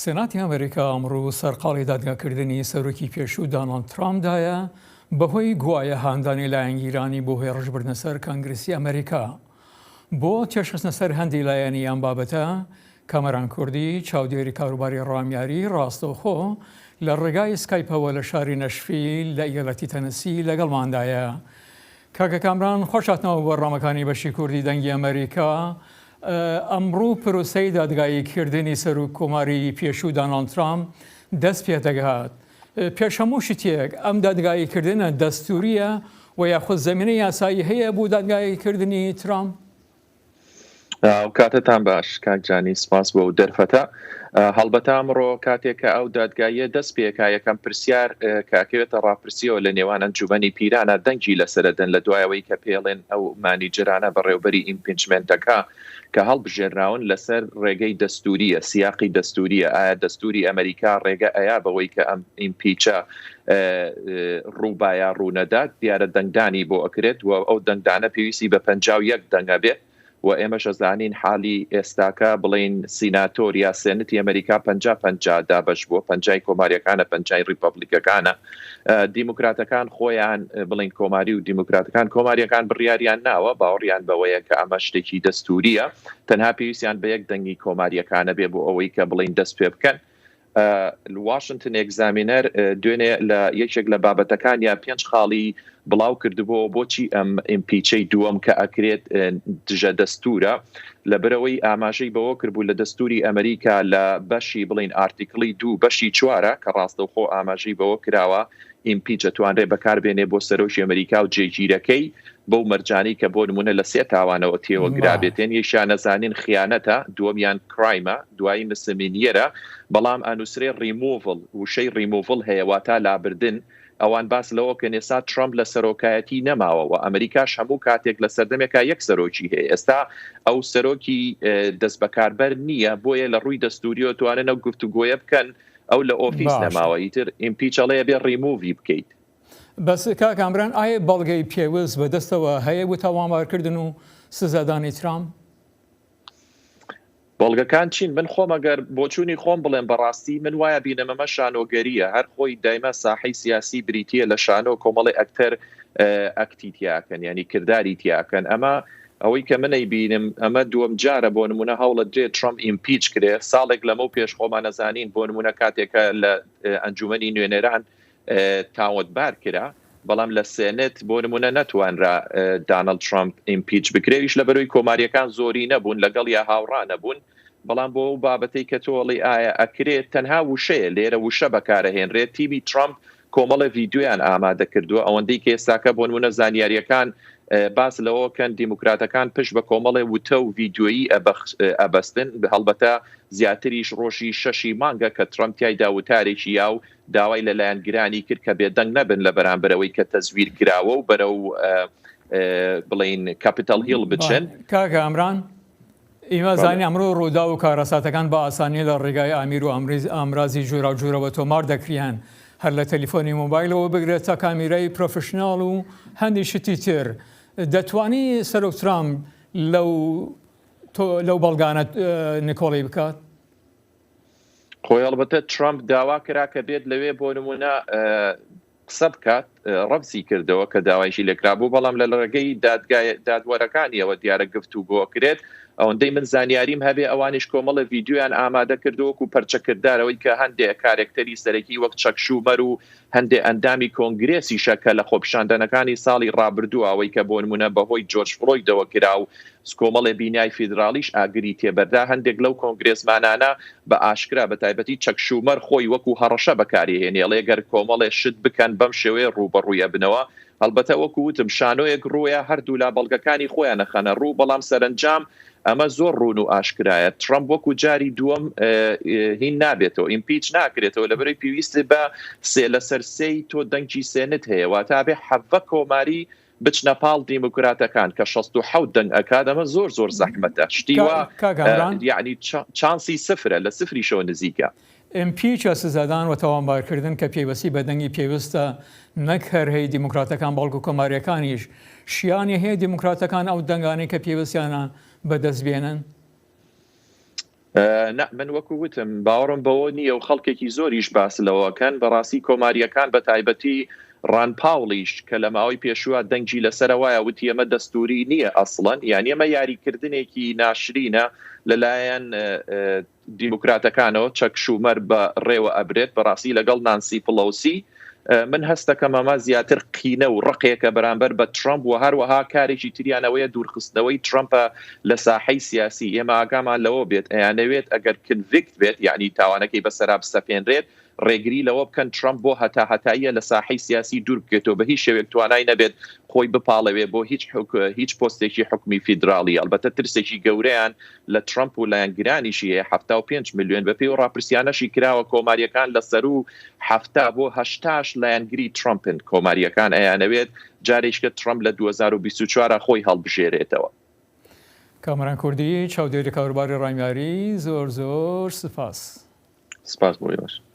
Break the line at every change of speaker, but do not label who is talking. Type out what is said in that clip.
سێناتی ئەمریکا ئەمڕۆ سەرقاڵی دادگاکردنی سەرۆکی پێشوو دۆناڵد ترامپدایە بەهۆی گوایە هاندانی لایەنگیرانی بۆ هۆی ڕژبردنە سەر کۆنگرسی ئەمریکا. بۆ تێشخستنە سەر هەندی لایەنی ئەم بابەتە کامەران کوردی چاودێری کاروباری ڕامیاری ڕاستەوخۆ لە ڕێگای سکایپەوە لە شاری نەشڤیل لە ئیالەتی تەنەسی لەگەڵماندایە. کاکە کامران خۆشهاتنەوە بۆ ڕامەکانی بەشی کوردی دەنگی ئەمریکا. ئەمڕوو پرۆسەی دادگاییکردنی سەر و کۆماری پێشوو دۆناڵد ترامپ دەست پێ دەگات. پێشەموو شتێک ئەم دادگاییکردنە دەستوریە و یاخود زەمینەی یاسایی هەیە بۆ دادگاییکردنی ترامپ؟
کاتتان باش کاکجانی، سپاس بۆ دەرفەتە. هەڵبەتە ئەمڕۆ کاتێک کە ئەو دادگایە دەست پێکا یەکەم پرسیار کاکەوێتە ڕاپرسیەوە لە نێوان ئەنجومەنی پیرانە دەنگی لەسەردەن لە دوایەوەی کە پێڵێن ئەو مانیجرانە بەڕێوەبەری ئیمپیچمنتەکە کە هەڵبژێنراون لەسەر ڕێگەی دەستوریە، سیاقی دەستوریە. ئایا دەستوری ئەمریکا ڕێگە ئەیا بەوەی کە ئەم ئیمپیچە ڕووبایە ڕوونەدات دیارە دەنگدانی بۆ ئەکرێت و ئەو دەنگدانە پێویستی بە 51 دەنگە بێت و ئێمەش ئەزانین حالی ئێستاکە بڵین سیناتۆر یا سێنەتی ئەمریکا 50-50 دابش بووە، 50 کۆماریەکانە 50 ریپەبلیکەکانە. دیموکراتەکان خۆیان بڵین کۆماری و دیموکراتەکان کۆماریەکان بڕیاریان ناوە، باوەڕیان بەوەیە کە ئەمە شتێکی دەستوریە، تەنها پێویستیان بە یەک دەنگی کۆماریەکانە بێ بۆ ئەوەی کە بڵین دەست پێ بکەن. واشنگتن ئێگزامینەر دوێنێ لە یەکێک لە بابەتەکان یا 5 خاڵی بڵاو کردبووە بۆچی ئەم ئیمپیچەی دووەم کە ئەکرێت دژە دەستورە لەبەرەوەی ئاماژەی بەوە کردبوو لە دەستوری ئەمریکا لە بەشی بڵین ئارتیکلی 2 بەشی 4 کە ڕاستەوخۆ ئاماژەی بەوە کراوە ئیمپیچ دەتوانرێ بەکاربێنێ بۆ سەرۆکی ئەمریکا و جێگیرەکەی بەو مەرجانی کە بۆ نمونە لە 3 تاوانەوە تێوە گرابێتێن. یەکیان نەزانین خیانەتە، دووەمیان کرایمە، دوایی مسمینیەرە، بەڵام ئەنووسرێ ریموڤڵ وشەی ریموڤڵ هەیە واتە لابردن. ئەوان باس لەوە کە نێسا ترامپ لە سەرۆکایەتی نەماوە و ئەمریکاش هەموو کاتێک لە سەردەمێکا یەک سەرۆکی هەیە. ئێستا ئەو سەرۆکی دەست بەکاربەر نییە، بۆیە لە ڕووی دەستوریەوە توانن ئەو گفتوگۆیە بکەن ئەو لە ئۆفیس نەماوە، ئیتر ئیمپیچەڵەیە بێ ریموڤی بکەیت.
بەس کاکامران ئایا بەڵگەی پێویست بەدەستەوە هەیە بۆ تاوانبارکردن و سزادانی ترامپ؟
بەڵگەکان چین؟ من خۆم ئەگەر بۆچوونی خۆم بڵێن بەڕاستی من وایە بینەمەمە شانۆگەریە، هەر خۆی دایمە ساحەی سیاسی بریتیە لە شانۆ کۆمەڵی ئەکتەر ئەکتی تیاکەن، ینی کردداری تیاکەن. ئەمە ئەوەی کە منەی بینم ئەمە دووەم جارە بۆ نمونە هەوڵە درێت ترامپ ئیمپیچ کرێ. ساڵێک لەمە پێش خۆمان نەزانین بۆ نمونە کاتێکە لە ئەنجومەنی نوێنەران تاوەتبار کرا، بەڵام لە سێنێت بۆ نمونە نەتوانرا دۆناڵد ترامپ ئیمپیچ بکرێویش لەبەرەوەی کۆماریەکان زۆری نەبوون، لەگەڵ یا هاوڕا نەبوون. بەڵام بۆ بابەتەی کە تۆڵی ئایا ئەکرێت تەنها وشەیە، لێرە وشە بەکارەهێنرێت. تیمی ترامپ کۆمەڵە ڤیددیۆیان ئامادە کردووە ئەوەندەی کە ئێستاکە بۆ نمونە زانیاریەکان باس لەوەکەن دیموکراتەکان پشت بە کۆمەڵی وتە و ڤیددیۆیی ئەبەستن، هەڵبەتە زیاتریش ڕۆژی 6 مانگە کە ترامپ تایدا وتارێکی یا و داوای لەلایەنگرانی کرد کە بێدەنگ نەبن لە بەرامبەرەوەی کە تەزویر کراوە و بەرەو بڵین کاپیتال هیل بچن.
کاکە ئەمران ئێمە زانی ئەمڕۆ ڕوودا و کارەساتەکان بە ئاسانی لە ڕێگای ئامیر و ئامرازی جۆرا و جۆرەوە تۆمار دەکریان، هەر لە تەلیفۆنی مۆبایلەوە بگرێت تا کامیرای پرۆفشناڵ و هەندی شتی تر. دەتوانی سەرۆک ترامپ لەو بەڵگانە نکۆڵی بکات؟
خۆی هەڵبەتە ترامپ داوا کرا کە بێت لەوێ بۆ نمونە قسە بکات، ڕەبسی کردەوە کە داوایشی لێکرابوو، بەڵام لە ڕێگەی دادوەرەکانیەوە دیارە گفتوگۆ کرێت. ئەوەندەی من زانیاریم هەبێ ئەوانش کۆمەڵە ڤیددیۆیان ئامادە کردووەکو پەرچەکردارەوەی کە هەندێک کارێکتەری سەرەکی وەک چەک شومەر و هەندێک ئەندامی کۆنگرێسی شەکە لە خۆپیشاندنەکانی ساڵی ڕابردووە ئەوەی کە بۆ نمونە بەهۆی جۆرج فلۆیدەوە کرا و کۆمەڵێ بینای فیدرالیش ئاگری تێبەردا، هەندێک لەو کۆنگرێسمانانە بە ئاشکرا بە تایبەتی چەک شومەر خۆی وەکو هەڕەشە بەکارهێنێ، لێگەر کۆمەڵێ شت بکەن بەم شێوەیە ڕوبەڕوویە بنەوە. هەڵبەتە وەکو وتم شانۆیەک ڕۆیە هەردوو لا بەڵگەکانی خۆیان نەخەنە ڕوو، بەڵام سەرنجام ئەمە زۆر ڕوون و ئاشکرایە. ترامپ وەکو جاری دووەم هین نابێتەوە، ئیمپیچ ناکرێتەوە لەبەرەوەی پێویستە بە 3 لەسەر 3 تۆ دەنگی سێنت هەیە، واتە بێ 7 کۆماری بچنە پاڵ دیموکراتەکان کە 67 دەنگ ئەکات. ئەمە زۆر زۆر زەحمەتە، شتیوە یعنی چانسی سفرە، لە سفریشەوە نزیکە.
ئیمپیچە سزادان و تاوانبارکردن کە پێوەستی بە دەنگی پێویستە نەک هەرهەی دیموکراتەکان بەڵکو کۆماریەکانیش شیانی هەیە دیموکراتەکان ئەو دەنگانی کە پێویستیانە بەدەست بێنن؟
من وەکو وتم باوەڕم بەوە نییە و خەڵکێکی زۆریش باس لەوەکەن بەڕاستی کۆماریەکان بە تایبەتی ڕان پاوڵیش کە لە ماوەی پێشووە دەنگی لەسەرەوەیە وتی ئەمە دەستوری نییە ئەسڵەن یعنی ئەمە یاریکردنێکی ناشرینە لەلایەن دیموکراتەکانەوە چەک شومەر بە ڕێوە ئەبرێت بەڕاستی لەگەڵ نانسی پلۆسی من هەستەکەم ئەمە زیاتر قینە و ڕقێکە بەرامبەر بە ترامپ و هەروەها کارێکی تریانەوەیە دوورخستنەوەی ترامپە لە ساحەی سیاسی ئێمە ئاگامان لەوە بێت ئەیانەوێت ئەگەر کنڤیکت بێت یعنی تاوانەکەی بەسەرا بستەپێنرێت ڕێگری لەوە بکەن ترامپ بۆ هەتاییە لە ساحەی سیاسی دوور بکێتەوە بە هیچ شێوێک توانای نەبێت خۆی بپاڵەوێ بۆ هیچ پۆستێکی حکومی فیدراڵی ئەلبەتە ترسێکی گەورەیان لە ترامپ و لایەنگرانیشی هەیە 75 میلیۆن بە پێی و ڕاپرسیانەشی کراوە کۆماریەکان لەسەر و 70 بۆ 80 لایەنگری ترامپن کۆماریەکان ئەیانەوێت جارێککە ترامپ لە 2024 خۆی هەڵبژێرێتەوە.
کامران کوردی چاودێری کاروباری ڕایماری زۆر سپاس.
سپاس بۆ باش.